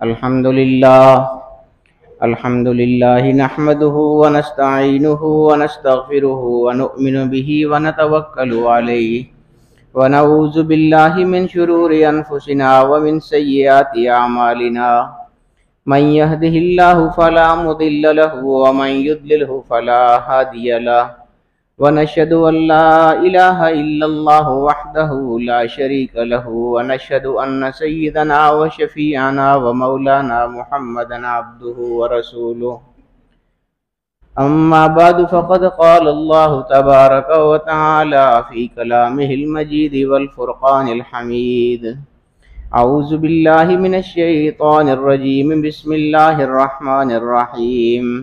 الحمد للہ نحمده ونستعینه ونستغفره ونؤمن به ونتوکل علیہ ونعوذ باللہ من شرور انفسنا ومن سیئات اعمالنا من يهده الله فلا مضل له ومن يضلله فلا هادي له ونشهد أن لا إله إلا الله وحده لا شريك له ونشهد أن سيدنا وشفيعنا ومولانا محمدا عبده ورسوله أما بعد فقد قال الله تبارك وتعالى في كلامه المجيد والفرقان الحميد أعوذ بالله من الشيطان الرجيم بسم الله الرحمن الرحيم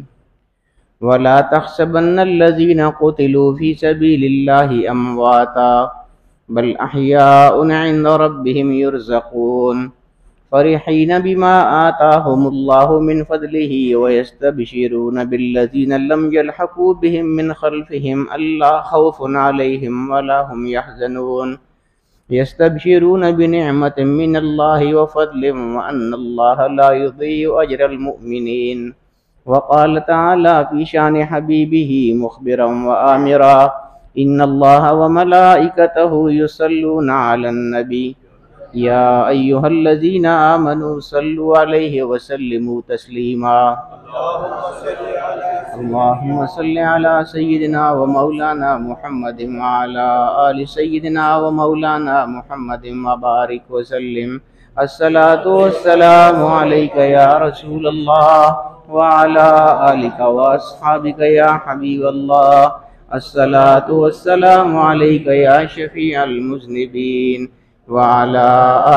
ولا تحسبن الذين قتلوا في سبيل الله أمواتا بل أحياء عند ربهم يرزقون فرحين بما آتاهم الله من فضله ويستبشرون بالذين لم يلحقوا بهم من خلفهم ألا خوف عليهم ولا هم يحزنون يستبشرون بنعمة من الله وفضل وأن الله لا يضيع أجر المؤمنين وقال تعالى في شان حبيبه مخبرا وآمرا إن الله وملائكته يصلون على النبي يا أيها الذين آمنوا صلوا عليه وسلموا تسليما اللهم صل على سيدنا ومولانا محمد وعلى آل سيدنا ومولانا محمد وبارك وسلم الصلاة والسلام عليك يا رسول الله وعلى آلك وأصحابك يا حبيب الله الصلاة والسلام عليك يا شفيع المذنبين وعلى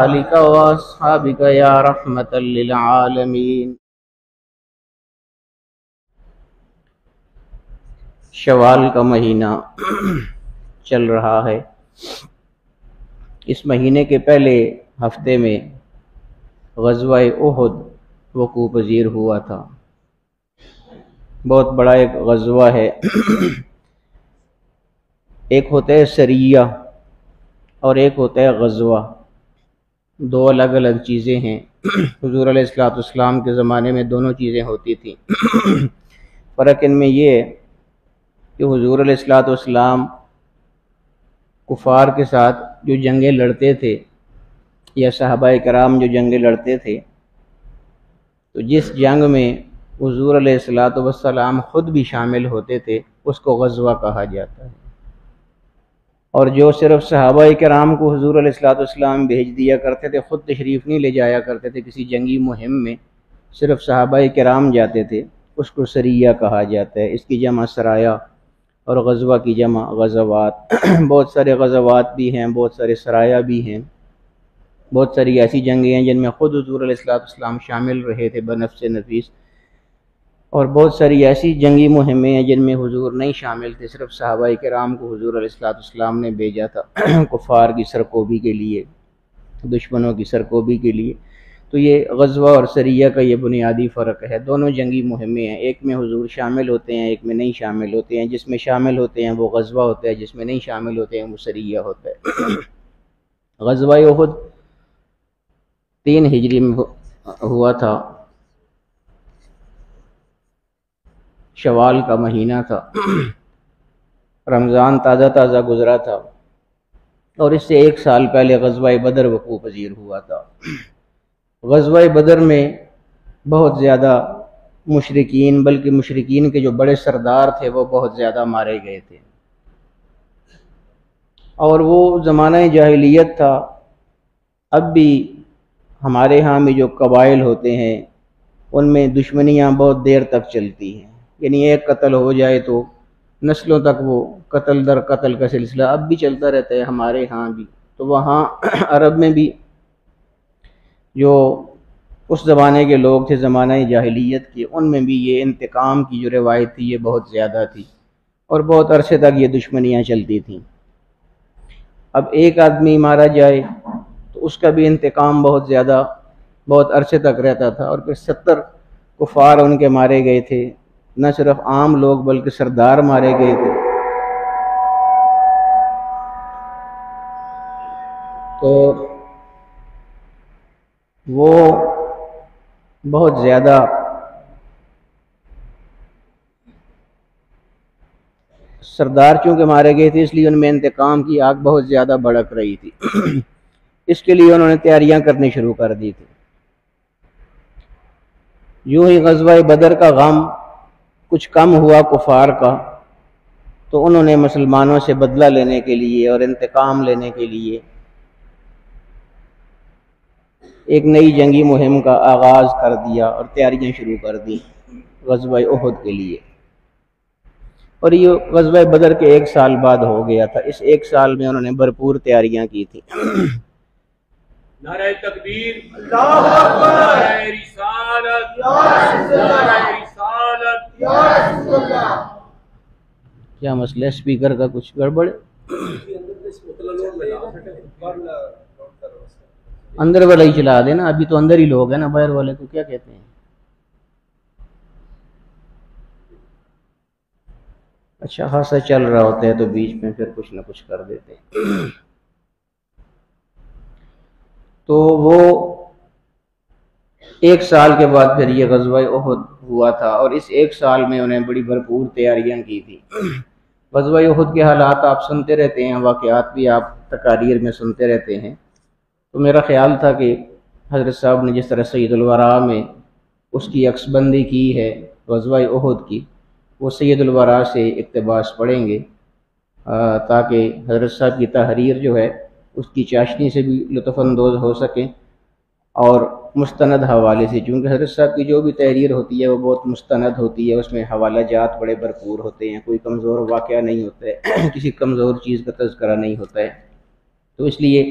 آلك وأصحابك يا رحمة للعالمين۔ شوال کا مہینہ چل رہا ہے۔ اس مہینے کے پہلے ہفتے میں غزوہ احد وقوع پذیر ہوا تھا۔ بہت بڑا ایک غزوہ ہے۔ ایک ہوتا ہے سریہ اور ایک ہوتا ہے غزوہ، دو الگ الگ چیزیں ہیں۔ حضور علیہ السلام کے زمانے میں دونوں چیزیں ہوتی تھیں۔ فرق ان میں یہ ہے کہ حضور علیہ السلام کفار کے ساتھ جو جنگیں لڑتے تھے یا صحابہ کرام جو جنگیں لڑتے تھے، تو جس جنگ میں حضور علیہ السلام خود بھی شامل ہوتے تھے اس کو غزوہ کہا جاتا ہے، اور جو صرف صحابہ کرام کو حضور علیہ السلام بھیج دیا کرتے تھے، خود تشریف نہیں لے جایا کرتے تھے کسی جنگی مہم میں، صرف صحابہ کرام جاتے تھے، اس کو سریہ کہا جاتا ہے۔ اس کی جمع سرایا اور غزوہ کی جمع غزوات۔ بہت سارے غزوات بھی ہیں، بہت سارے سرایا بھی ہیں، بہت ساری ایسی جنگیں ہیں جن میں خود حضور علیہ السلام شامل رہے تھے بنفس نفیس، اور بہت ساری ایسی جنگی مہمیں ہیں جن میں حضور نہیں شامل تھے، صرف صحابہ کرام کو حضور علیہ السلام نے بھیجا تھا کفار کی سرکوبی کے لیے، دشمنوں کی سرکوبی کے لیے۔ تو یہ غزوہ اور سریہ کا یہ بنیادی فرق ہے۔ دونوں جنگی مہمیں ہیں، ایک میں حضور شامل ہوتے ہیں، ایک میں نہیں شامل ہوتے ہیں۔ جس میں شامل ہوتے ہیں وہ غزوہ ہوتا ہے، جس میں نہیں شامل ہوتے ہیں وہ سریہ ہوتا ہے۔ غزوہ احد 3 ہجری میں ہوا تھا، شوال کا مہینہ تھا، رمضان تازہ تازہ گزرا تھا، اور اس سے 1 سال پہلے غزوہ بدر وقوع پذیر ہوا تھا۔ غزوہ بدر میں بہت زیادہ مشرکین، بلکہ مشرکین کے جو بڑے سردار تھے وہ بہت زیادہ مارے گئے تھے، اور وہ زمانہ جاہلیت تھا۔ اب بھی ہمارے ہاں میں جو قبائل ہوتے ہیں ان میں دشمنیاں بہت دیر تک چلتی ہیں، یعنی ایک قتل ہو جائے تو نسلوں تک وہ قتل در قتل کا سلسلہ اب بھی چلتا رہتا ہے ہمارے ہاں بھی۔ تو وہاں عرب میں بھی جو اس زمانے کے لوگ تھے زمانہ جاہلیت کے، ان میں بھی یہ انتقام کی جو روایت تھی یہ بہت زیادہ تھی، اور بہت عرصے تک یہ دشمنیاں چلتی تھیں۔ اب ایک آدمی مارا جائے تو اس کا بھی انتقام بہت زیادہ، بہت عرصے تک رہتا تھا، اور پھر 70 کفار ان کے مارے گئے تھے، نہ صرف عام لوگ بلکہ سردار مارے گئے تھے۔ تو وہ بہت زیادہ سردار چونکہ مارے گئے تھے، اس لیے ان میں انتقام کی آگ بہت زیادہ بھڑک رہی تھی۔ اس کے لیے انہوں نے تیاریاں کرنی شروع کر دی تھی۔ یوں ہی غزوہ بدر کا غم کچھ کم ہوا کفار کا، تو انہوں نے مسلمانوں سے بدلہ لینے کے لیے اور انتقام لینے کے لیے ایک نئی جنگی مہم کا آغاز کر دیا اور تیاریاں شروع کر دی غزوہ احد کے لیے۔ اور یہ غزوہ بدر کے 1 سال بعد ہو گیا تھا۔ اس 1 سال میں انہوں نے بھرپور تیاریاں کی تھی۔ نعرہ تکبیر، اللہ اکبر، نعرہ رسالت، نعرہ رسالت، یا رسول اللہ۔ کیا مسئلہ اسپیکر کا کچھ گڑبڑ ہے؟ اندر والا ہی چلا دینا، ابھی تو اندر ہی لوگ ہیں نا، باہر والے کو کیا کہتے ہیں؟ اچھا خاصا چل رہا ہوتا ہے تو بیچ میں پھر کچھ نہ کچھ کر دیتے ہیں۔ تو وہ 1 سال کے بعد پھر یہ غزوہ احد ہوا تھا، اور اس 1 سال میں انہیں بڑی بھرپور تیاریاں کی تھی۔ غزوہ احد کے حالات آپ سنتے رہتے ہیں، واقعات بھی آپ تقاریر میں سنتے رہتے ہیں۔ تو میرا خیال تھا کہ حضرت صاحب نے جس طرح سید الورا میں اس کی عکس بندی کی ہے غزوہ احد کی، وہ سید الورا سے اقتباس پڑھیں گے تاکہ حضرت صاحب کی تحریر جو ہے اس کی چاشنی سے بھی لطف اندوز ہو سکیں اور مستند حوالے سے، چونکہ حضرت صاحب کی جو بھی تحریر ہوتی ہے وہ بہت مستند ہوتی ہے، اس میں حوالہ جات بڑے بھرپور ہوتے ہیں، کوئی کمزور واقعہ نہیں ہوتا ہے، کسی کمزور چیز کا تذکرہ نہیں ہوتا ہے، تو اس لیے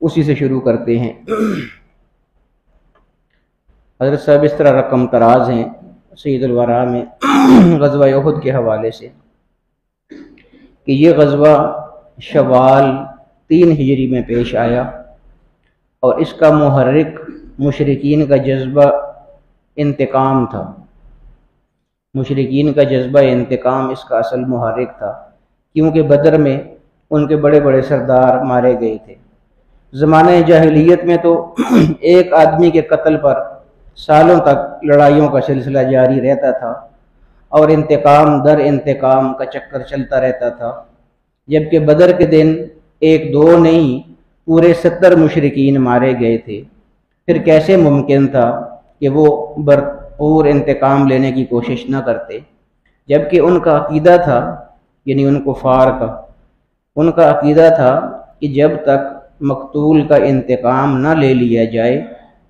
اسی سے شروع کرتے ہیں۔ حضرت صاحب اس طرح رقم تراز ہیں سید الورا میں غزوہ احد کے حوالے سے کہ یہ غزوہ شوال 3 ہجری میں پیش آیا، اور اس کا محرک مشرکین کا جذبہ انتقام تھا۔ مشرکین کا جذبہ انتقام اس کا اصل محرک تھا، کیونکہ بدر میں ان کے بڑے بڑے سردار مارے گئے تھے۔ زمانہ جاہلیت میں تو ایک آدمی کے قتل پر سالوں تک لڑائیوں کا سلسلہ جاری رہتا تھا، اور انتقام در انتقام کا چکر چلتا رہتا تھا، جبکہ بدر کے دن 1-2 نہیں پورے 70 مشرکین مارے گئے تھے۔ پھر کیسے ممکن تھا کہ وہ بھرپور انتقام لینے کی کوشش نہ کرتے، جبکہ ان کا عقیدہ تھا، یعنی ان کفار کا، ان کا عقیدہ تھا کہ جب تک مقتول کا انتقام نہ لے لیا جائے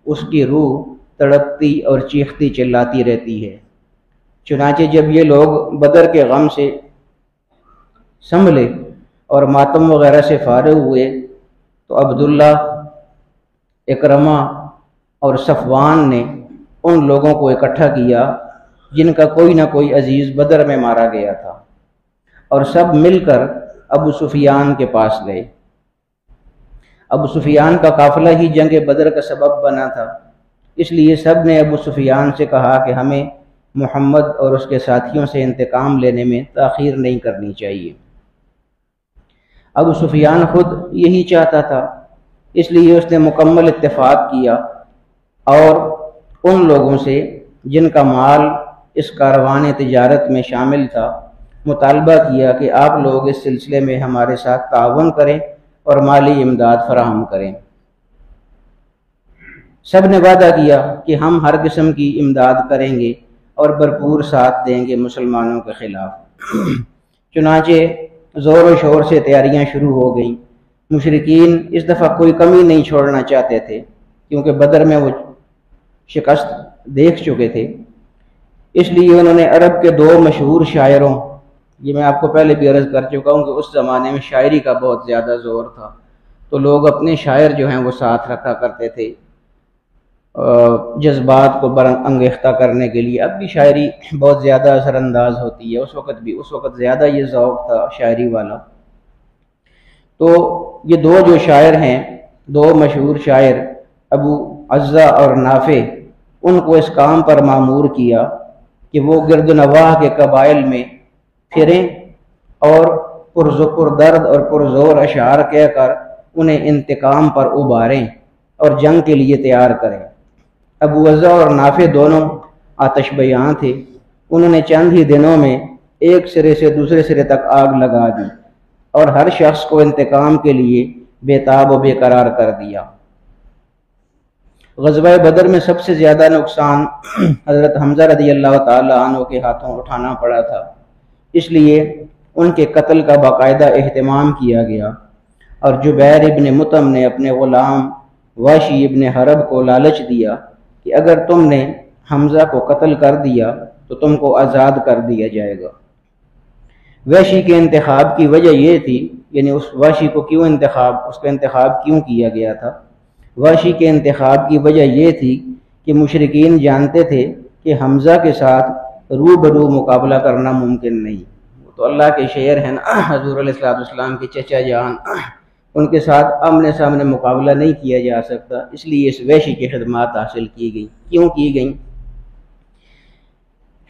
اس کی روح تڑپتی اور چیختی چلاتی رہتی ہے۔ چنانچہ جب یہ لوگ بدر کے غم سے سنبھلے اور ماتم وغیرہ سے فارغ ہوئے تو عبداللہ، اکرمہ اور صفوان نے ان لوگوں کو اکٹھا کیا جن کا کوئی نہ کوئی عزیز بدر میں مارا گیا تھا، اور سب مل کر ابو سفیان کے پاس گئے۔ ابو سفیان کا قافلہ ہی جنگ بدر کا سبب بنا تھا، اس لیے سب نے ابو سفیان سے کہا کہ ہمیں محمد اور اس کے ساتھیوں سے انتقام لینے میں تاخیر نہیں کرنی چاہیے۔ ابو سفیان خود یہی چاہتا تھا، اس لیے اس نے مکمل اتفاق کیا اور ان لوگوں سے جن کا مال اس کاروان تجارت میں شامل تھا مطالبہ کیا کہ آپ لوگ اس سلسلے میں ہمارے ساتھ تعاون کریں اور مالی امداد فراہم کریں۔ سب نے وعدہ کیا کہ ہم ہر قسم کی امداد کریں گے اور بھرپور ساتھ دیں گے مسلمانوں کے خلاف۔ چنانچہ زور و شور سے تیاریاں شروع ہو گئیں۔ مشرکین اس دفعہ کوئی کمی نہیں چھوڑنا چاہتے تھے، کیونکہ بدر میں وہ شکست دیکھ چکے تھے۔ اس لیے انہوں نے عرب کے 2 مشہور شاعروں، یہ میں آپ کو پہلے بھی عرض کر چکا ہوں کہ اس زمانے میں شاعری کا بہت زیادہ زور تھا، تو لوگ اپنے شاعر جو ہیں وہ ساتھ رکھا کرتے تھے جذبات کو انگیختہ کرنے کے لیے۔ اب بھی شاعری بہت زیادہ اثر انداز ہوتی ہے، اس وقت زیادہ یہ ذوق تھا شاعری والا۔ تو یہ 2 جو شاعر ہیں، 2 مشہور شاعر ابو عزہ اور نافع، ان کو اس کام پر مامور کیا کہ وہ گرد نواح کے قبائل میں پھریں اور پردرد اور پرزور اشعار کہہ کر انہیں انتقام پر ابھاریں اور جنگ کے لیے تیار کریں۔ ابو وضع اور نافع دونوں آتش بیاں تھے، انہوں نے چند ہی دنوں میں ایک سرے سے دوسرے سرے تک آگ لگا دی اور ہر شخص کو انتقام کے لیے بے تاب و بے قرار کر دیا۔ غزوہ بدر میں سب سے زیادہ نقصان حضرت حمزہ رضی اللہ تعالی عنہ کے ہاتھوں اٹھانا پڑا تھا، اس لیے ان کے قتل کا باقاعدہ اہتمام کیا گیا، اور جبیر ابن مطعم نے اپنے غلام واشی ابن حرب کو لالچ دیا کہ اگر تم نے حمزہ کو قتل کر دیا تو تم کو آزاد کر دیا جائے گا۔ واشی کے انتخاب کی وجہ یہ تھی، یعنی اس واشی کو اس کا انتخاب کیوں کیا گیا تھا؟ واشی کے انتخاب کی وجہ یہ تھی کہ مشرکین جانتے تھے کہ حمزہ کے ساتھ روبرو مقابلہ کرنا ممکن نہیں، تو اللہ کے شعر ہیں نا حضور علیہ السلام کے چچا جان، ان کے ساتھ آمنے سامنے مقابلہ نہیں کیا جا سکتا، اس لیے اس وحشی کی خدمات حاصل کی گئیں۔ کیوں کی گئیں؟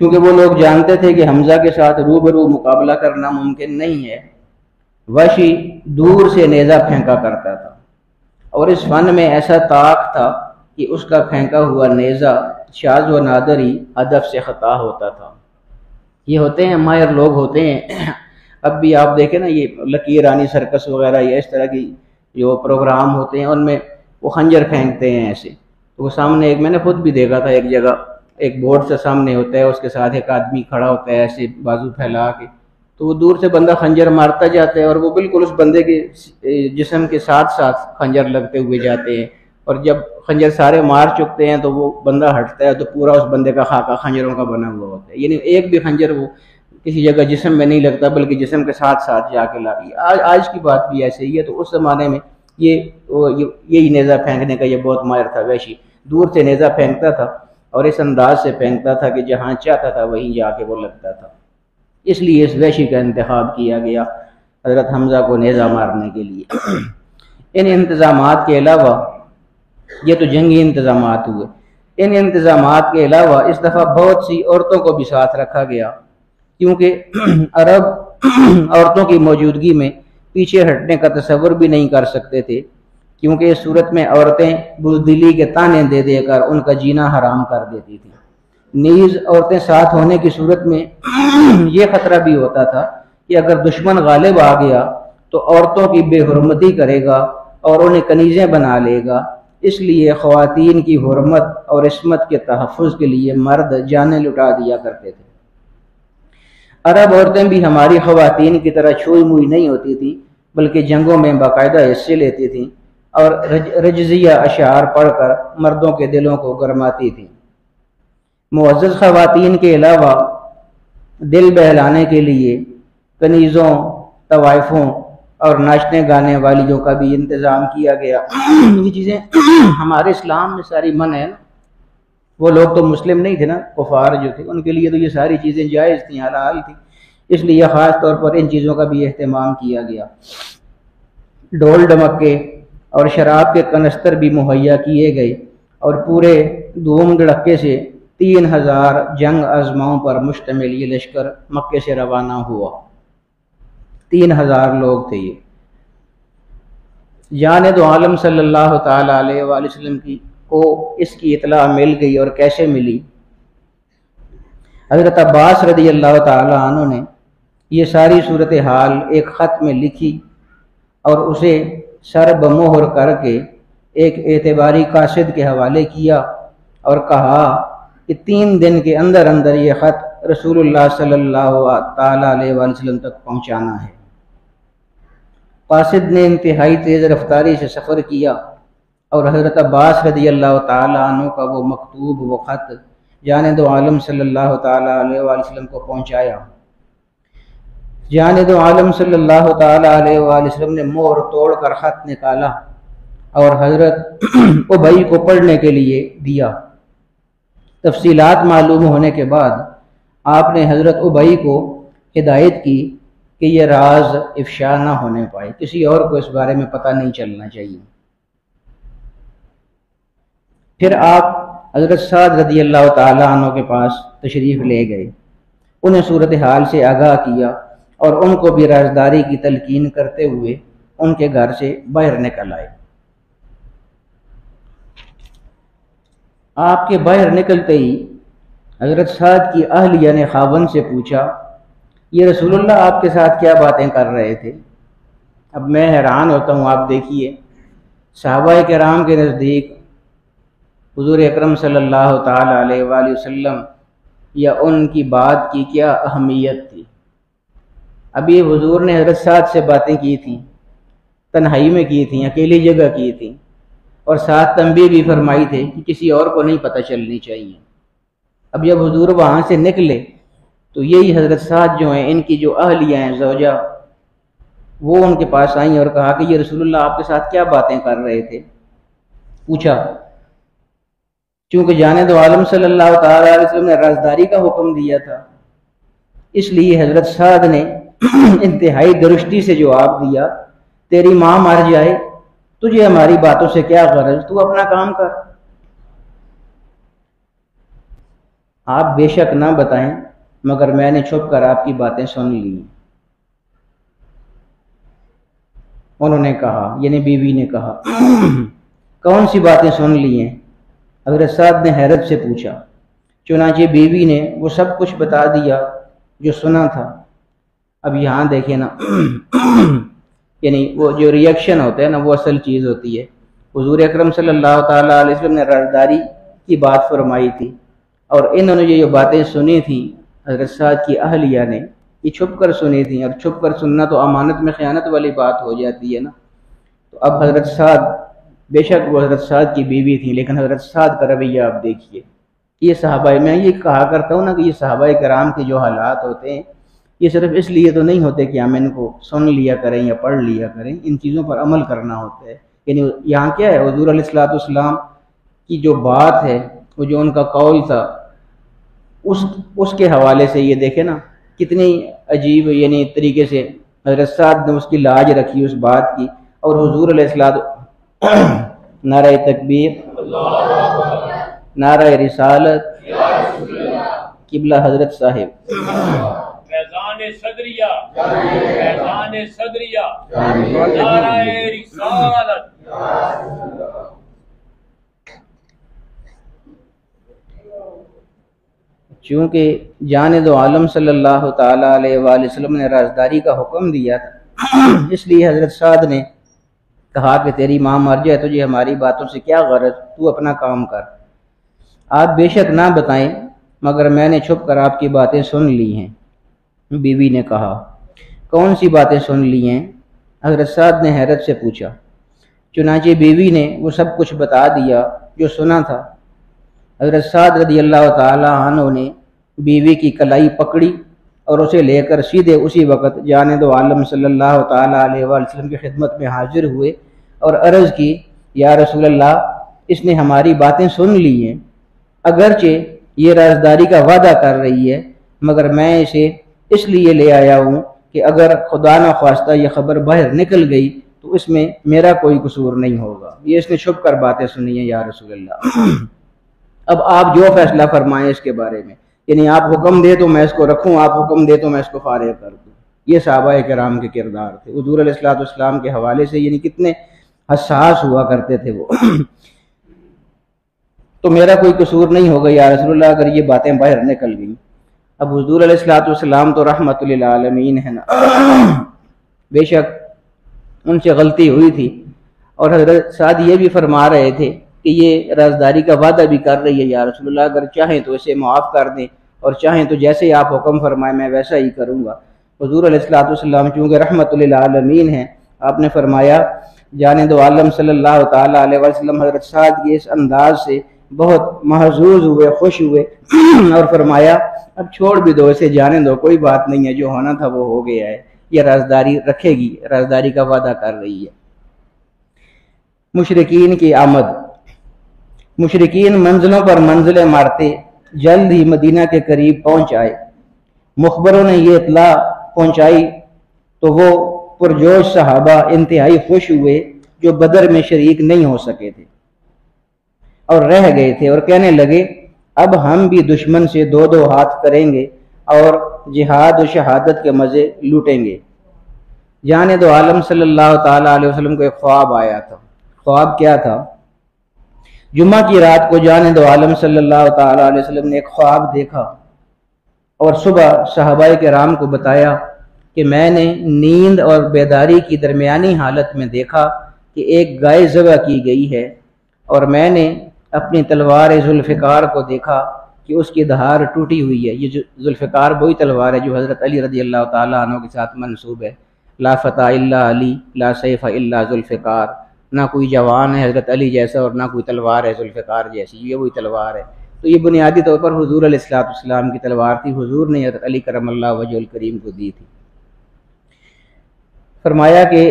کیونکہ وہ لوگ جانتے تھے کہ حمزہ کے ساتھ روبرو مقابلہ کرنا ممکن نہیں ہے۔ وحشی دور سے نیزہ پھینکا کرتا تھا، اور اس فن میں ایسا طاق تھا کہ اس کا پھینکا ہوا نیزہ شاذ و نادر ہی ہدف سے خطا ہوتا تھا۔ یہ ہوتے ہیں ماہر لوگ ہوتے ہیں، اب بھی آپ دیکھیں نا یہ لکی رانی سرکس وغیرہ یا اس طرح کی جو پروگرام ہوتے ہیں ان میں وہ خنجر پھینکتے ہیں ایسے، تو وہ سامنے میں نے خود بھی دیکھا تھا ایک جگہ، ایک بورڈ سے سامنے ہوتا ہے، اس کے ساتھ ایک آدمی کھڑا ہوتا ہے ایسے بازو پھیلا کے، تو وہ دور سے بندہ خنجر مارتا جاتا ہے اور وہ بالکل اس بندے کے جسم کے ساتھ ساتھ خنجر لگتے ہوئے جاتے ہیں، اور جب خنجر سارے مار چکتے ہیں تو وہ بندہ ہٹتا ہے تو پورا اس بندے کا خاکہ خنجروں کا بنا ہوا ہوتا ہے، یعنی ایک بھی خنجر وہ کسی جگہ جسم میں نہیں لگتا بلکہ جسم کے ساتھ ساتھ جا کے لاتی۔ آج کی بات بھی ایسے ہی ہے، تو اس زمانے میں یہی نیزہ پھینکنے کا یہ بہت ماہر تھا وحشی، دور سے نیزہ پھینکتا تھا اور اس انداز سے پھینکتا تھا کہ جہاں چاہتا تھا وہیں جا کے وہ لگتا تھا، اس لیے اس وحشی کا انتخاب کیا گیا حضرت حمزہ کو نیزہ مارنے کے لیے۔ ان انتظامات کے علاوہ یہ تو جنگی انتظامات ہوئے، ان انتظامات کے علاوہ اس دفعہ بہت سی عورتوں کو بھی ساتھ رکھا گیا، کیونکہ عرب عورتوں کی موجودگی میں پیچھے ہٹنے کا تصور بھی نہیں کر سکتے تھے، کیونکہ اس صورت میں عورتیں بزدلی کے تانے دے دے کر ان کا جینا حرام کر دیتی تھیں۔ نیز عورتیں ساتھ ہونے کی صورت میں یہ خطرہ بھی ہوتا تھا کہ اگر دشمن غالب آ گیا تو عورتوں کی بے حرمتی کرے گا اور انہیں کنیزیں بنا لے گا، اس لیے خواتین کی حرمت اور عصمت کے تحفظ کے لیے مرد جانیں لٹا دیا کرتے تھے۔ عرب عورتیں بھی ہماری خواتین کی طرح چھوئی موئی نہیں ہوتی تھیں، بلکہ جنگوں میں باقاعدہ حصے لیتی تھیں اور رجزیہ اشعار پڑھ کر مردوں کے دلوں کو گرماتی تھیں۔ معزز خواتین کے علاوہ دل بہلانے کے لیے کنیزوں، طوائفوں اور ناچنے گانے والیوں کا بھی انتظام کیا گیا۔ یہ چیزیں ہمارے اسلام میں ساری منع ہے نا، وہ لوگ تو مسلم نہیں تھے نا، کفار جو تھے، ان کے لیے تو یہ ساری چیزیں جائز تھیں، حلال تھیں، اس لیے خاص طور پر ان چیزوں کا بھی اہتمام کیا گیا۔ ڈھول ڈمکے اور شراب کے کنستر بھی مہیا کیے گئے اور پورے دھوم دھڑکے سے 3000 جنگ آزماؤں پر مشتمل یہ لشکر مکے سے روانہ ہوا۔ 3000 لوگ تھے۔ یہ جان دو عالم صلی اللہ تعالی علیہ وآلہ وسلم کو اس کی اطلاع مل گئی، اور کیسے ملی؟ حضرت عباس رضی اللہ تعالی عنہ نے یہ ساری صورتحال ایک خط میں لکھی اور اسے سر بمہر کر کے ایک اعتباری قاصد کے حوالے کیا اور کہا کہ 3 دن کے اندر اندر یہ خط رسول اللہ صلی اللہ تعالی علیہ وآلہ وسلم تک پہنچانا ہے۔ قاصد نے انتہائی تیز رفتاری سے سفر کیا اور حضرت عباس رضی اللہ تعالی عنہ کا وہ مکتوب، وہ خط جان دو عالم صلی اللہ تعالی علیہ وآلہ وسلم کو پہنچایا۔ جان دو عالم صلی اللہ تعالی علیہ وآلہ وسلم نے مہر توڑ کر خط نکالا اور حضرت ابی کو پڑھنے کے لیے دیا۔ تفصیلات معلوم ہونے کے بعد آپ نے حضرت ابی کو ہدایت کی کہ یہ راز افشا نہ ہونے پائے، کسی اور کو اس بارے میں پتہ نہیں چلنا چاہیے۔ پھر آپ حضرت سعد رضی اللہ تعالی عنہ کے پاس تشریف لے گئے، انہیں صورتحال سے آگاہ کیا اور ان کو بھی رازداری کی تلقین کرتے ہوئے ان کے گھر سے باہر نکل آئے۔ آپ کے باہر نکلتے ہی حضرت سعد کی اہلیہ نے خاوند سے پوچھا یہ رسول اللہ آپ کے ساتھ کیا باتیں کر رہے تھے؟ اب میں حیران ہوتا ہوں، آپ دیکھیے صحابہ کرام کے نزدیک حضور اکرم صلی اللہ تعالی علیہ وآلہ وسلم یا ان کی بات کی کیا اہمیت تھی۔ ابھی حضور نے حضرت سعد سے باتیں کی تھیں، تنہائی میں کی تھیں، اکیلی جگہ کی تھیں، اور ساتھ تنبیہ بھی فرمائی تھی کہ کسی اور کو نہیں پتہ چلنی چاہیے۔ اب جب حضور وہاں سے نکلے تو یہی حضرت سعد جو ہیں، ان کی جو اہلیہ ہیں، زوجہ، وہ ان کے پاس آئیں اور کہا کہ یہ رسول اللہ آپ کے ساتھ کیا باتیں کر رہے تھے؟ پوچھا۔ چونکہ جانب عالم صلی اللہ تعالی علیہ وسلم نے رازداری کا حکم دیا تھا، اس لیے حضرت سعد نے انتہائی درستی سے جواب دیا، تیری ماں مر جائے، تجھے ہماری باتوں سے کیا غرض، تو اپنا کام کر۔ آپ بے شک نہ بتائیں مگر میں نے چھپ کر آپ کی باتیں سن لی۔ انہوں نے کہا، یعنی بیوی نے کہا، کون سی باتیں سن لی ہیں؟ حضرت سعد نے حیرت سے پوچھا۔ چنانچہ بیوی نے وہ سب کچھ بتا دیا جو سنا تھا۔ اب یہاں دیکھیں نا، یعنی وہ جو ریئیکشن ہوتا ہے نا، وہ اصل چیز ہوتی ہے۔ حضور اکرم صلی اللہ تعالیٰ علیہ وسلم نے رازداری کی بات فرمائی تھی، اور انہوں نے جو باتیں سنی تھیں حضرت سعد کی اہلیہ نے، یہ چھپ کر سنی تھیں، اور چھپ کر سننا تو امانت میں خیانت والی بات ہو جاتی ہے نا۔ تو اب حضرت سعد، بے شک وہ حضرت سعد کی بیوی تھی، لیکن حضرت سعد کا رویہ آپ دیکھیے۔ یہ صحابہ، میں یہ کہا کرتا ہوں نا کہ یہ صحابہ کرام کے جو حالات ہوتے ہیں، یہ صرف اس لیے تو نہیں ہوتے کہ ہم ان کو سن لیا کریں یا پڑھ لیا کریں، ان چیزوں پر عمل کرنا ہوتا ہے۔ یعنی یہاں کیا ہے، حضور علیہ الصلوۃ والسلام کی جو بات ہے، وہ جو ان کا قول تھا، اس کے حوالے سے یہ دیکھیں نا کتنی عجیب یعنی طریقے سے حضرت سعد نے اس کی لاج رکھی اس بات کی، اور حضور علیہ الصلوۃ نعرہ تکبیر، نعرہ رسالت، قبلہ حضرت صاحب، فیضان صدریہ، فیضان صدریہ، نعرہ رسالت۔ چونکہ جانب عالم صلی اللہ تعالیٰ علیہ وآلہ وسلم نے رازداری کا حکم دیا تھا، اس لیے حضرت سعد نے کہا کہ تیری ماں مر جائے، تجھے ہماری باتوں سے کیا غرض، تو اپنا کام کر۔ آپ بے شک نہ بتائیں مگر میں نے چھپ کر آپ کی باتیں سن لی ہیں۔ بیوی نے کہا، کون سی باتیں سن لی ہیں؟ حضرت سعد نے حیرت سے پوچھا۔ چنانچہ بیوی نے وہ سب کچھ بتا دیا جو سنا تھا۔ حضرت سعد رضی اللہ تعالی عنہ نے بیوی کی کلائی پکڑی اور اسے لے کر سیدھے اسی وقت جانب عالم صلی اللہ تعالی علیہ وآلہ وسلم کی خدمت میں حاضر ہوئے اور عرض کی، یا رسول اللہ، اس نے ہماری باتیں سن لی ہیں، اگرچہ یہ رازداری کا وعدہ کر رہی ہے، مگر میں اسے اس لیے لے آیا ہوں کہ اگر خدا نہ خواستہ یہ خبر باہر نکل گئی تو اس میں میرا کوئی قصور نہیں ہوگا، یہ اس نے چھپ کر باتیں سنی ہیں یا رسول اللہ۔ اب آپ جو فیصلہ فرمائیں اس کے بارے میں، یعنی آپ حکم دے تو میں اس کو رکھوں، آپ حکم دے تو میں اس کو فارغ کر دوں۔ یہ صحابہ کرام کے کردار تھے حضور علیہ الصلوۃ والسلام کے حوالے سے، یعنی کتنے حساس ہوا کرتے تھے وہ۔ تو میرا کوئی قصور نہیں ہوگا یا رسول اللہ اگر یہ باتیں باہر نکل گئیں۔ اب حضور علیہ الصلوۃ والسلام تو رحمت للعالمین ہے نا، بے شک ان سے غلطی ہوئی تھی، اور حضرت سعد یہ بھی فرما رہے تھے کہ یہ رازداری کا وعدہ بھی کر رہی ہے یا رسول اللہ، اگر چاہیں تو اسے معاف کر دیں، اور چاہیں تو جیسے آپ حکم فرمائیں میں ویسا ہی کروں گا۔ حضور علیہ الصلوۃ والسلام چونکہ رحمت للعالمین ہیں، آپ نے فرمایا، جانب عالم صلی اللہ تعالیٰ علیہ وسلم حضرت سعد کے اس انداز سے بہت محظوظ ہوئے، خوش ہوئے، اور فرمایا اب چھوڑ بھی دو اسے، جانے دو، کوئی بات نہیں ہے، جو ہونا تھا وہ ہو گیا ہے، یہ رازداری رکھے گی، رازداری کا وعدہ کر رہی ہے۔ مشرکین کی آمد۔ مشرکین منزلوں پر منزلیں مارتے جلد ہی مدینہ کے قریب پہنچ آئے۔ مخبروں نے یہ اطلاع پہنچائی تو وہ پرجوش صحابہ انتہائی خوش ہوئے جو بدر میں شریک نہیں ہو سکے تھے اور رہ گئے تھے، اور کہنے لگے اب ہم بھی دشمن سے دو دو ہاتھ کریں گے اور جہاد و شہادت کے مزے لوٹیں گے۔ جانب عالم صلی اللہ تعالیٰ علیہ وسلم کو ایک خواب آیا تھا۔ خواب کیا تھا؟ جمعہ کی رات کو جان دو عالم صلی اللہ تعالیٰ علیہ وسلم نے ایک خواب دیکھا اور صبح صحابہ کرام کو بتایا کہ میں نے نیند اور بیداری کی درمیانی حالت میں دیکھا کہ ایک گائے ذبح کی گئی ہے، اور میں نے اپنی تلوار ذوالفقار کو دیکھا کہ اس کی دھار ٹوٹی ہوئی ہے۔ یہ ذوالفقار وہی تلوار ہے جو حضرت علی رضی اللہ تعالیٰ عنہ کے ساتھ منسوب ہے، لا فتح الا علی لا سیف الا ذوالفقار، نہ کوئی جوان ہے حضرت علی جیسا اور نہ کوئی تلوار ہے ذوالفقار جیسی، یہ وہی تلوار ہے۔ تو یہ بنیادی طور پر حضور علیہ السلام کی تلوار تھی، حضور نے حضرت علی کرم اللہ وجہ الکریم کو دی تھی۔ فرمایا کہ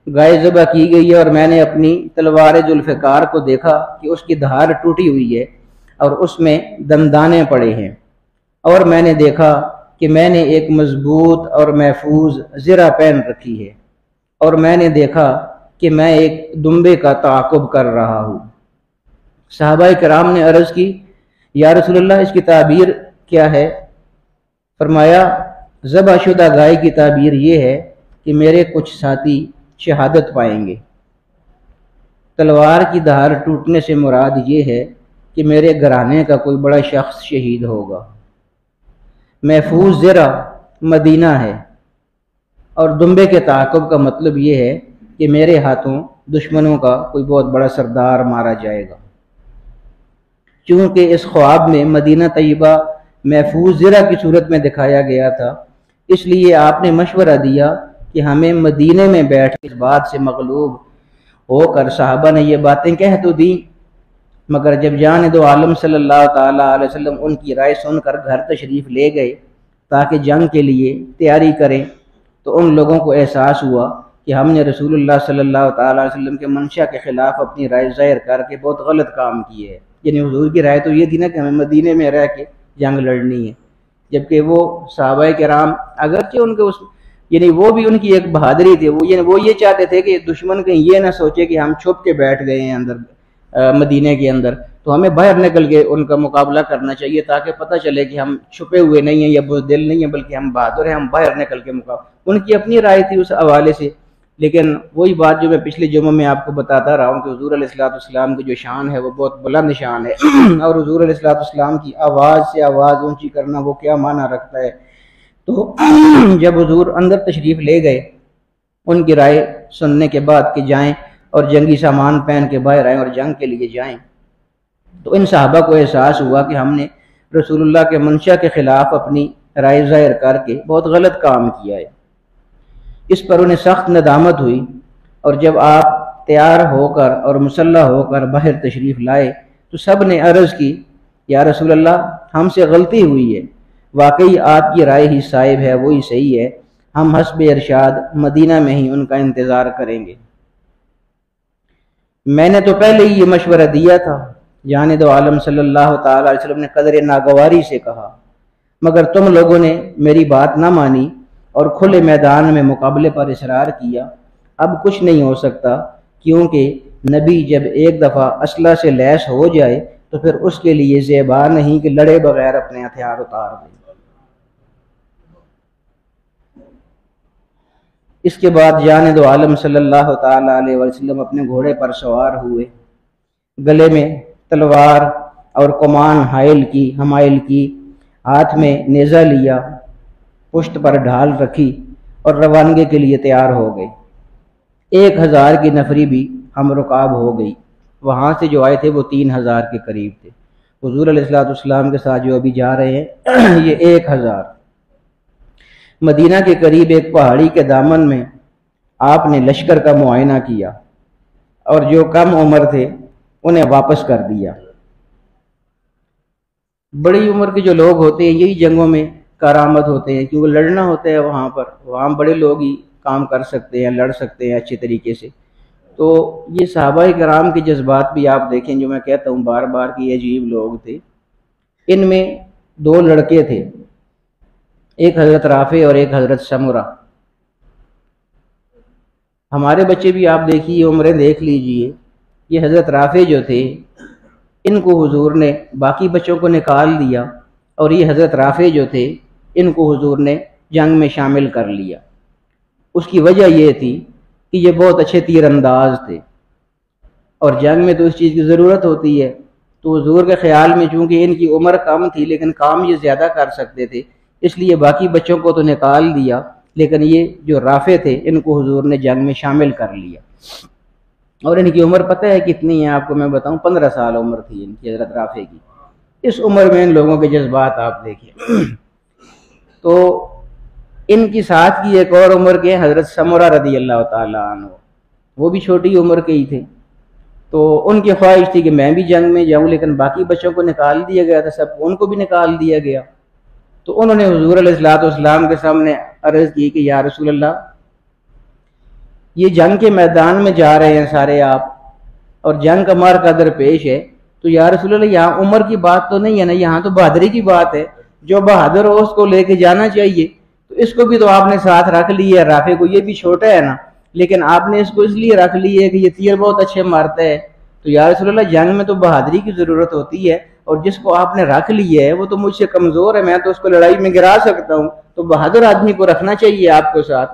گائے ذبح کی گئی ہے اور میں نے اپنی تلوار ذوالفقار کو دیکھا کہ اس کی دھار ٹوٹی ہوئی ہے اور اس میں دندانے پڑے ہیں، اور میں نے دیکھا کہ میں نے ایک مضبوط اور محفوظ زرہ پہن رکھی ہے، اور میں نے دیکھا کہ میں ایک دمبے کا تعاقب کر رہا ہوں۔ صحابہ کرام نے عرض کی یا رسول اللہ اس کی تعبیر کیا ہے؟ فرمایا ذبح شدہ گائے کی تعبیر یہ ہے کہ میرے کچھ ساتھی شہادت پائیں گے۔ تلوار کی دھار ٹوٹنے سے مراد یہ ہے کہ میرے گھرانے کا کوئی بڑا شخص شہید ہوگا۔ محفوظ زرہ مدینہ ہے، اور دمبے کے تعاقب کا مطلب یہ ہے کہ میرے ہاتھوں دشمنوں کا کوئی بہت بڑا سردار مارا جائے گا۔ چونکہ اس خواب میں مدینہ طیبہ محفوظ زرہ کی صورت میں دکھایا گیا تھا، اس لیے آپ نے مشورہ دیا کہ ہمیں مدینے میں بیٹھ کے اس بات سے مغلوب ہو کر صحابہ نے یہ باتیں کہہ تو دیں، مگر جب جان دو عالم صلی اللہ تعالیٰ علیہ وسلم ان کی رائے سن کر گھر تشریف لے گئے تاکہ جنگ کے لیے تیاری کریں، تو ان لوگوں کو احساس ہوا کہ ہم نے رسول اللہ صلی اللہ تعالیٰ علیہ وسلم کے منشا کے خلاف اپنی رائے ظاہر کر کے بہت غلط کام کی ہے۔ یعنی حضور کی رائے تو یہ تھی نا کہ ہمیں مدینے میں رہ کے جنگ لڑنی ہے، جبکہ وہ صحابہ کرام اگرچہ ان کے اس یعنی وہ بھی ان کی ایک بہادری تھی، وہ یہ چاہتے تھے کہ دشمن کہیں یہ نہ سوچے کہ ہم چھپ کے بیٹھ گئے ہیں اندر مدینے کے اندر، تو ہمیں باہر نکل کے ان کا مقابلہ کرنا چاہیے تاکہ پتہ چلے کہ ہم چھپے ہوئے نہیں ہیں یا بزدل نہیں ہیں بلکہ ہم بہادر ہیں، ہم باہر نکل کے مقابلہ۔ ان کی اپنی رائے تھی اس حوالے سے، لیکن وہی بات جو میں پچھلے جمعہ میں آپ کو بتاتا رہا ہوں کہ حضور علیہ السلام کی جو شان ہے وہ بہت بلند شان ہے، اور حضور علیہ السلام کی آواز سے آواز اونچی کرنا وہ کیا معنی رکھتا ہے۔ تو جب حضور اندر تشریف لے گئے ان کی رائے سننے کے بعد کہ جائیں اور جنگی سامان پہن کے باہر آئیں اور جنگ کے لیے جائیں، تو ان صحابہ کو احساس ہوا کہ ہم نے رسول اللہ کے منشا کے خلاف اپنی رائے ظاہر کر کے بہت غلط کام کیا ہے۔ اس پر انہیں سخت ندامت ہوئی، اور جب آپ تیار ہو کر اور مسلح ہو کر باہر تشریف لائے تو سب نے عرض کی یا رسول اللہ ہم سے غلطی ہوئی ہے، واقعی آپ کی رائے ہی صائب ہے، وہی صحیح ہے، ہم حسب ارشاد مدینہ میں ہی ان کا انتظار کریں گے۔ میں نے تو پہلے ہی یہ مشورہ دیا تھا، جان دو عالم صلی اللہ تعالیٰ علیہ وسلم نے قدر ناگواری سے کہا، مگر تم لوگوں نے میری بات نہ مانی اور کھلے میدان میں مقابلے پر اصرار کیا۔ اب کچھ نہیں ہو سکتا، کیونکہ نبی جب ایک دفعہ اسلحہ سے لیس ہو جائے تو پھر اس کے لیے زیبا نہیں کہ لڑے بغیر اپنے ہتھیار اتار دے۔ اس کے بعد جان دو عالم صلی اللہ تعالیٰ علیہ وسلم اپنے گھوڑے پر سوار ہوئے، گلے میں تلوار اور کمان حمائل کی، ہاتھ میں نیزہ لیا، پشت پر ڈھال رکھی اور روانگی کے لیے تیار ہو گئے۔ 1000 کی نفری بھی ہم رکاب ہو گئی، وہاں سے جو آئے تھے وہ 3000 کے قریب تھے۔ حضور علیہ السلام کے ساتھ جو ابھی جا رہے ہیں یہ 1000۔ مدینہ کے قریب ایک پہاڑی کے دامن میں آپ نے لشکر کا معائنہ کیا اور جو کم عمر تھے انہیں واپس کر دیا۔ بڑی عمر کے جو لوگ ہوتے ہیں یہی جنگوں میں کارآمد ہوتے ہیں، کیونکہ لڑنا ہوتا ہے وہاں بڑے لوگ ہی کام کر سکتے ہیں، لڑ سکتے ہیں اچھے طریقے سے۔ تو یہ صحابہ کرام کے جذبات بھی آپ دیکھیں، جو میں کہتا ہوں بار بار کہ یہ عجیب لوگ تھے۔ ان میں 2 لڑکے تھے، ایک حضرت رافع اور ایک حضرت سمرہ۔ ہمارے بچے بھی آپ دیکھیے، عمریں دیکھ لیجئے، یہ حضرت رافع جو تھے ان کو حضور نے باقی بچوں کو نکال دیا، اور یہ حضرت رافع جو تھے ان کو حضور نے جنگ میں شامل کر لیا۔ اس کی وجہ یہ تھی کہ یہ بہت اچھے تیر انداز تھے، اور جنگ میں تو اس چیز کی ضرورت ہوتی ہے، تو حضور کے خیال میں چونکہ ان کی عمر کم تھی لیکن کام یہ زیادہ کر سکتے تھے، اس لیے باقی بچوں کو تو نکال دیا، لیکن یہ جو رافع تھے ان کو حضور نے جنگ میں شامل کر لیا۔ اور ان کی عمر پتہ ہے کتنی ہے آپ کو میں بتاؤں؟ 15 سال عمر تھی ان کی، حضرت رافع کی۔ اس عمر میں ان لوگوں کے جذبات آپ دیکھیں۔ تو ان کی ساتھ کی ایک اور عمر کے حضرت سمرہ رضی اللہ تعالیٰ عنہ، وہ بھی چھوٹی عمر کے ہی تھے، تو ان کی خواہش تھی کہ میں بھی جنگ میں جاؤں، لیکن باقی بچوں کو نکال دیا گیا تھا، سب ان کو بھی نکال دیا گیا۔ تو انہوں نے حضور علیہ السلام کے سامنے عرض کی کہ یا رسول اللہ، یہ جنگ کے میدان میں جا رہے ہیں سارے آپ، اور جنگ کا مار کا درپیش ہے، تو یا رسول اللہ یہاں عمر کی بات تو نہیں ہے نا، یہاں تو بہادری کی بات ہے، جو بہادر ہو اس کو لے کے جانا چاہیے۔ تو اس کو بھی تو آپ نے ساتھ رکھ لی ہے، رافع کو، یہ بھی چھوٹا ہے نا، لیکن آپ نے اس کو اس لیے رکھ لی ہے کہ یہ تیر بہت اچھے مارتا ہے، تو یا رسول اللہ جنگ میں تو بہادری کی ضرورت ہوتی ہے، اور جس کو آپ نے رکھ لی ہے وہ تو مجھ سے کمزور ہے، میں تو اس کو لڑائی میں گرا سکتا ہوں، تو بہادر آدمی کو رکھنا چاہیے آپ کو ساتھ۔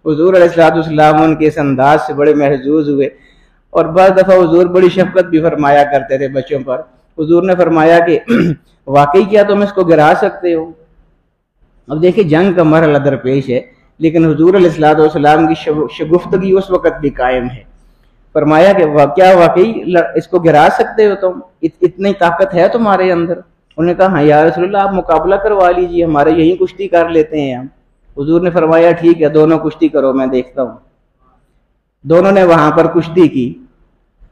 حضور علیہ السلام ان کے اس انداز سے بڑے محظوظ ہوئے، اور بعض دفعہ حضور بڑی شفقت بھی فرمایا کرتے تھے بچوں پر۔ حضور نے فرمایا کہ واقعی کیا تم اس کو گرا سکتے ہو؟ اب دیکھیں جنگ کا مرحلہ درپیش ہے، لیکن حضور علیہ السلام کی شگفتگی اس وقت بھی قائم ہے۔ فرمایا کہ کیا واقعی اس کو گرا سکتے ہو تم؟ اتنی طاقت ہے تمہارے اندر؟ انہوں نے کہا ہاں یا رسول اللہ، آپ مقابلہ کروا لیجیے، ہمارے یہی کشتی کر لیتے ہیں ہم۔ حضور نے فرمایا ٹھیک ہے، دونوں کشتی کرو، میں دیکھتا ہوں۔ دونوں نے وہاں پر کشتی کی۔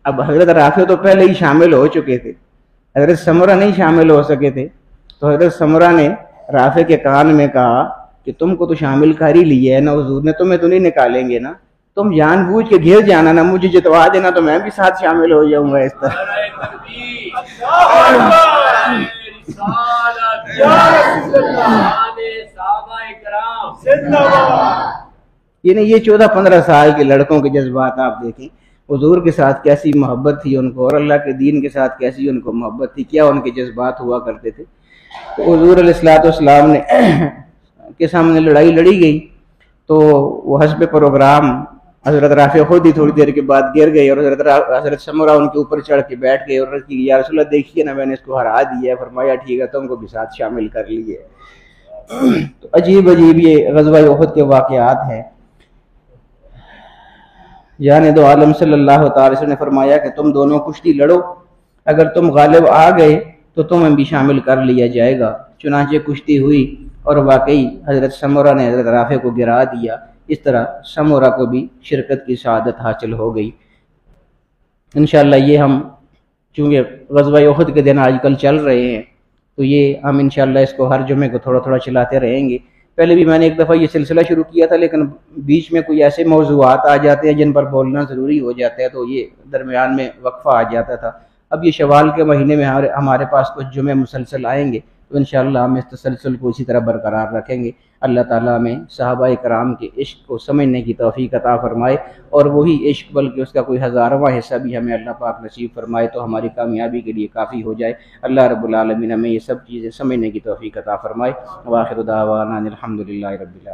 اب حضرت رافع تو پہلے ہی شامل ہو چکے تھے، حضرت سمرہ نہیں شامل ہو سکے تھے، تو حضرت سمرہ نے رافع کے کان میں کہا کہ تم کو تو شامل کر ہی لیے ہے نا حضور نے، تمہیں تو نہیں نکالیں گے نا، تم جان بوجھ کے گھر جانا نا، مجھے جتوا دینا تو میں بھی ساتھ شامل ہو جاؤں گا۔ اس طرح یعنی یہ 14-15 سال کے لڑکوں کے جذبات آپ دیکھیں، حضور کے ساتھ کیسی محبت تھی ان کو، اور اللہ کے دین کے ساتھ کیسی ان کو محبت تھی، کیا ان کے جذبات ہوا کرتے تھے۔ تو حضور علیہ السلام نے کے سامنے لڑائی لڑی گئی، تو وہ حسب پروگرام حضرت رافع خود ہی تھوڑی دیر کے بعد گر گئے، اور حضرت سمرہ ان کے اوپر چڑھ کے بیٹھ گئے اور عرض کی یا رسول اللہ دیکھیے نا میں نے اس کو ہرا دیا ہے۔ فرمایا ٹھیک ہے، تم کو بھی ساتھ شامل کر لیے۔ تو عجیب عجیب یہ غزوہ احد کے واقعات ہیں۔ جان دو عالم صلی اللہ تعالی وسلم نے فرمایا کہ تم دونوں کشتی لڑو، اگر تم غالب آ گئے تو تمہیں بھی شامل کر لیا جائے گا۔ چنانچہ کشتی ہوئی، اور واقعی حضرت سمرہ نے حضرت رافع کو گرا دیا۔ اس طرح سمرہ کو بھی شرکت کی سعادت حاصل ہو گئی۔ انشاءاللہ یہ ہم چونکہ غزوہ احد کے دن آج کل چل رہے ہیں، تو یہ ہم انشاءاللہ اس کو ہر جمعے کو تھوڑا تھوڑا چلاتے رہیں گے۔ پہلے بھی میں نے ایک دفعہ یہ سلسلہ شروع کیا تھا، لیکن بیچ میں کوئی ایسے موضوعات آ جاتے ہیں جن پر بولنا ضروری ہو جاتا ہے، تو یہ درمیان میں وقفہ آ جاتا تھا۔ اب یہ شوال کے مہینے میں ہمارے پاس کچھ جمعے مسلسل آئیں گے، تو انشاءاللہ ہم اس تسلسل کو اسی طرح برقرار رکھیں گے۔ اللہ تعالیٰ میں صحابہ کرام کے عشق کو سمجھنے کی توفیق عطا فرمائے، اور وہی عشق بلکہ اس کا کوئی 1000واں حصہ بھی ہمیں اللہ پاک نصیب فرمائے، تو ہماری کامیابی کے لیے کافی ہو جائے۔ اللہ رب العالمین ہمیں یہ سب چیزیں سمجھنے کی توفیق عطا فرمائے۔ وآخر دعوانا الحمدللہ رب العالمین۔